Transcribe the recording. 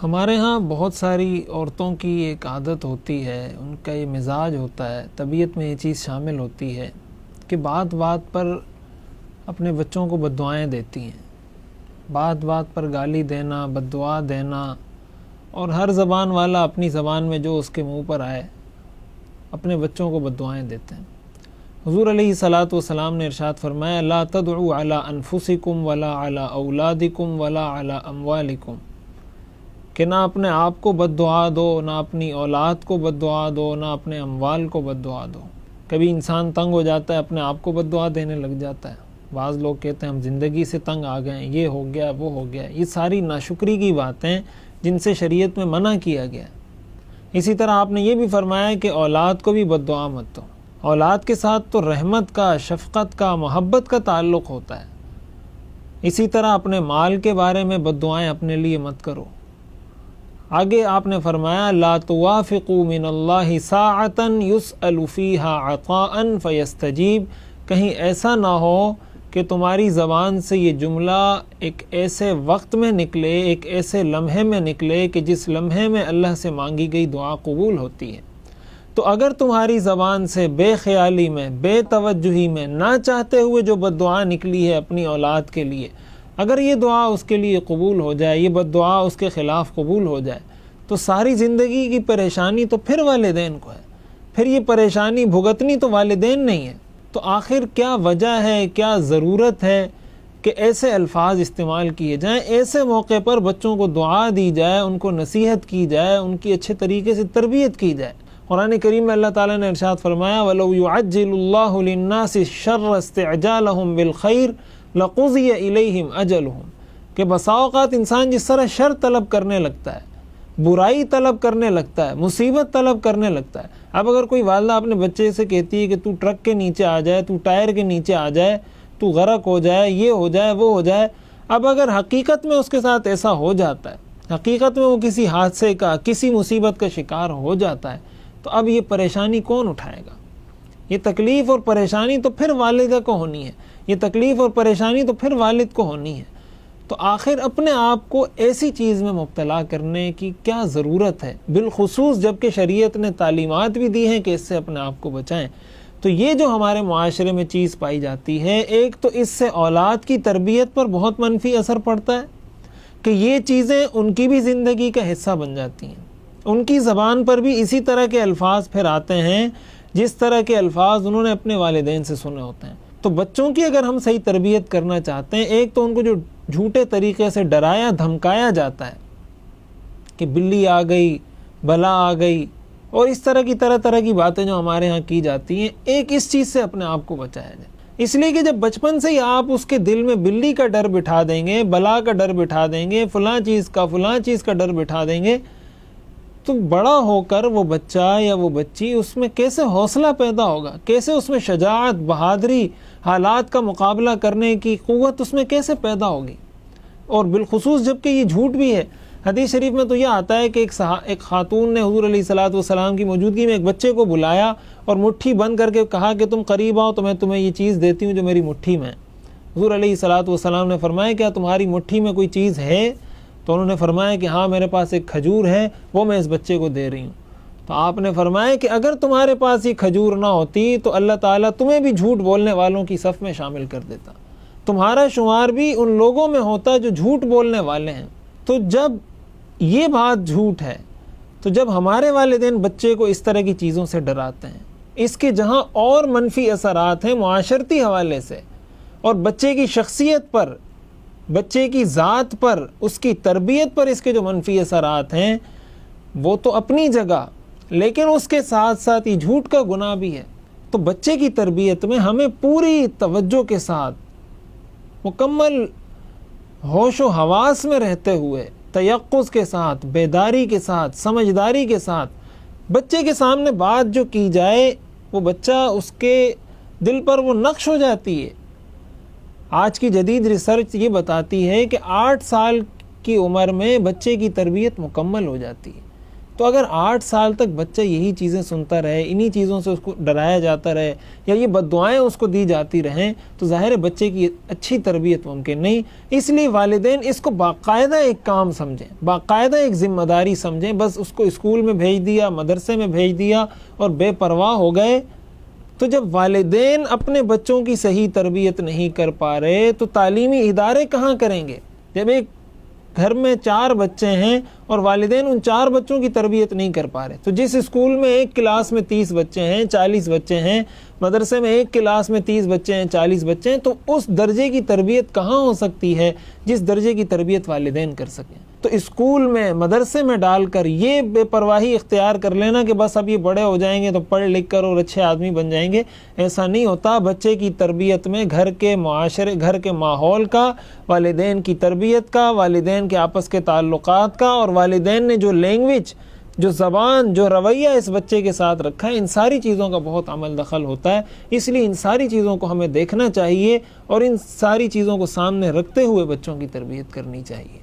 ہمارے ہاں بہت ساری عورتوں کی ایک عادت ہوتی ہے، ان کا یہ مزاج ہوتا ہے، طبیعت میں یہ چیز شامل ہوتی ہے کہ بات بات پر اپنے بچوں کو بد دعائیں دیتی ہیں، بات بات پر گالی دینا، بد دعا دینا، اور ہر زبان والا اپنی زبان میں جو اس کے منہ پر آئے اپنے بچوں کو بد دعائیں دیتے ہیں۔ حضور علیہ الصلاۃ والسلام نے ارشاد فرمایا لا تدعوا علی انفسکم ولا علی اولادکم ولا علی اموالکم، کہ نہ اپنے آپ کو بد دعا دو، نہ اپنی اولاد کو بد دعا دو، نہ اپنے اموال کو بد دعا دو۔ کبھی انسان تنگ ہو جاتا ہے، اپنے آپ کو بد دعا دینے لگ جاتا ہے۔ بعض لوگ کہتے ہیں ہم زندگی سے تنگ آ گئے ہیں، یہ ہو گیا وہ ہو گیا۔ یہ ساری ناشکری کی باتیں جن سے شریعت میں منع کیا گیا ہے۔ اسی طرح آپ نے یہ بھی فرمایا کہ اولاد کو بھی بد دعا مت دو۔ اولاد کے ساتھ تو رحمت کا، شفقت کا، محبت کا تعلق ہوتا ہے۔ اسی طرح اپنے مال کے بارے میں بد دعائیں اپنے لیے مت کرو۔ آگے آپ نے فرمایا لا توافقوا من اللہ ساعتا یسأل فیہا عطاء فیستجیب، کہیں ایسا نہ ہو کہ تمہاری زبان سے یہ جملہ ایک ایسے وقت میں نکلے، ایک ایسے لمحے میں نکلے کہ جس لمحے میں اللہ سے مانگی گئی دعا قبول ہوتی ہے۔ تو اگر تمہاری زبان سے بے خیالی میں، بے توجہی میں، نہ چاہتے ہوئے جو بد دعا نکلی ہے اپنی اولاد کے لیے، اگر یہ دعا اس کے لیے قبول ہو جائے، یہ بد دعا اس کے خلاف قبول ہو جائے، تو ساری زندگی کی پریشانی تو پھر والدین کو ہے، پھر یہ پریشانی بھگتنی تو والدین نہیں ہے۔ تو آخر کیا وجہ ہے، کیا ضرورت ہے کہ ایسے الفاظ استعمال کیے جائیں، ایسے موقع پر بچوں کو دعا دی جائے، ان کو نصیحت کی جائے، ان کی اچھے طریقے سے تربیت کی جائے۔ قرآن کریم میں اللہ تعالیٰ نے ارشاد فرمایا وَلَوْ يُعَجِّلُ اللَّهُ لِلنَّاسِ الشَّرَّ اسْتِعْجَالَهُمْ بِالْخَيْرِ لَقُضِيَ إِلَيْهِمْ أَجَلُهُمْ، کہ بسا اوقات انسان جس طرح شر طلب کرنے لگتا ہے، برائی طلب کرنے لگتا ہے، مصیبت طلب کرنے لگتا ہے۔ اب اگر کوئی والدہ اپنے بچے سے کہتی ہے کہ تو ٹرک کے نیچے آ جائے، تو ٹائر کے نیچے آ جائے، تو غرق ہو جائے، یہ ہو جائے وہ ہو جائے، اب اگر حقیقت میں اس کے ساتھ ایسا ہو جاتا ہے، حقیقت میں وہ کسی حادثے کا، کسی مصیبت کا شکار ہو جاتا ہے، تو اب یہ پریشانی کون اٹھائے گا؟ یہ تکلیف اور پریشانی تو پھر والدہ کو ہونی ہے، یہ تکلیف اور پریشانی تو پھر والد کو ہونی ہے۔ تو آخر اپنے آپ کو ایسی چیز میں مبتلا کرنے کی کیا ضرورت ہے، بالخصوص جب کہ شریعت نے تعلیمات بھی دی ہیں کہ اس سے اپنے آپ کو بچائیں۔ تو یہ جو ہمارے معاشرے میں چیز پائی جاتی ہے، ایک تو اس سے اولاد کی تربیت پر بہت منفی اثر پڑتا ہے کہ یہ چیزیں ان کی بھی زندگی کا حصہ بن جاتی ہیں، ان کی زبان پر بھی اسی طرح کے الفاظ پھر آتے ہیں جس طرح کے الفاظ انہوں نے اپنے والدین سے سنے ہوتے ہیں۔ تو بچوں کی اگر ہم صحیح تربیت کرنا چاہتے ہیں، ایک تو ان کو جو جھوٹے طریقے سے ڈرایا دھمکایا جاتا ہے کہ بلی آ گئی، بلا آ گئی، اور اس طرح کی باتیں جو ہمارے ہاں کی جاتی ہیں، ایک اس چیز سے اپنے آپ کو بچایا جائے۔ اس لیے کہ جب بچپن سے ہی آپ اس کے دل میں بلی کا ڈر بٹھا دیں گے، بلا کا ڈر بٹھا دیں گے، فلاں چیز کا ڈر بٹھا دیں گے، تو بڑا ہو کر وہ بچہ یا وہ بچی اس میں کیسے حوصلہ پیدا ہوگا، کیسے اس میں شجاعت، بہادری، حالات کا مقابلہ کرنے کی قوت اس میں کیسے پیدا ہوگی؟ اور بالخصوص جب کہ یہ جھوٹ بھی ہے۔ حدیث شریف میں تو یہ آتا ہے کہ ایک خاتون نے حضور علیہ الصلاۃ والسلام کی موجودگی میں ایک بچے کو بلایا اور مٹھی بند کر کے کہا کہ تم قریب آؤ تو میں تمہیں یہ چیز دیتی ہوں جو میری مٹھی میں ہے۔ حضور علیہ الصلاۃ والسلام نے فرمایا کیا تمہاری مٹھی میں کوئی چیز ہے؟ تو انہوں نے فرمایا کہ ہاں میرے پاس ایک کھجور ہے، وہ میں اس بچے کو دے رہی ہوں۔ تو آپ نے فرمایا کہ اگر تمہارے پاس یہ کھجور نہ ہوتی تو اللہ تعالیٰ تمہیں بھی جھوٹ بولنے والوں کی صف میں شامل کر دیتا، تمہارا شمار بھی ان لوگوں میں ہوتا جو جھوٹ بولنے والے ہیں۔ تو جب یہ بات جھوٹ ہے، تو جب ہمارے والدین بچے کو اس طرح کی چیزوں سے ڈراتے ہیں، اس کے جہاں اور منفی اثرات ہیں معاشرتی حوالے سے اور بچے کی شخصیت پر، بچے کی ذات پر، اس کی تربیت پر اس کے جو منفی اثرات ہیں وہ تو اپنی جگہ، لیکن اس کے ساتھ ساتھ یہ جھوٹ کا گناہ بھی ہے۔ تو بچے کی تربیت میں ہمیں پوری توجہ کے ساتھ، مکمل ہوش و حواس میں رہتے ہوئے، تیقظ کے ساتھ، بیداری کے ساتھ، سمجھداری کے ساتھ بچے کے سامنے بات جو کی جائے، وہ بچہ اس کے دل پر وہ نقش ہو جاتی ہے۔ آج کی جدید ریسرچ یہ بتاتی ہے کہ 8 سال کی عمر میں بچے کی تربیت مکمل ہو جاتی ہے۔ تو اگر 8 سال تک بچہ یہی چیزیں سنتا رہے، انہی چیزوں سے اس کو ڈرایا جاتا رہے یا یہ بد دعائیں اس کو دی جاتی رہیں، تو ظاہر ہے بچے کی اچھی تربیت ممکن نہیں۔ اس لیے والدین اس کو باقاعدہ ایک کام سمجھیں، باقاعدہ ایک ذمہ داری سمجھیں۔ بس اس کو اسکول میں بھیج دیا، مدرسے میں بھیج دیا اور بے پرواہ ہو گئے، تو جب والدین اپنے بچوں کی صحیح تربیت نہیں کر پا رہے تو تعلیمی ادارے کہاں کریں گے؟ جب ایک گھر میں 4 بچے ہیں اور والدین ان 4 بچوں کی تربیت نہیں کر پا رہے، تو جس اسکول میں ایک کلاس میں 30 بچے ہیں، 40 بچے ہیں، مدرسے میں ایک کلاس میں 30 بچے ہیں، 40 بچے ہیں، تو اس درجے کی تربیت کہاں ہو سکتی ہے جس درجے کی تربیت والدین کر سکیں؟ تو اسکول میں، مدرسے میں ڈال کر یہ بے پرواہی اختیار کر لینا کہ بس اب یہ بڑے ہو جائیں گے تو پڑھ لکھ کر اور اچھے آدمی بن جائیں گے، ایسا نہیں ہوتا۔ بچے کی تربیت میں گھر کے معاشرے، گھر کے ماحول کا، والدین کی تربیت کا، والدین کے آپس کے تعلقات کا، اور والدین نے جو لینگویج، جو زبان، جو رویہ اس بچے کے ساتھ رکھا ہے، ان ساری چیزوں کا بہت عمل دخل ہوتا ہے۔ اس لیے ان ساری چیزوں کو ہمیں دیکھنا چاہیے اور ان ساری چیزوں کو سامنے رکھتے ہوئے بچوں کی تربیت کرنی چاہیے۔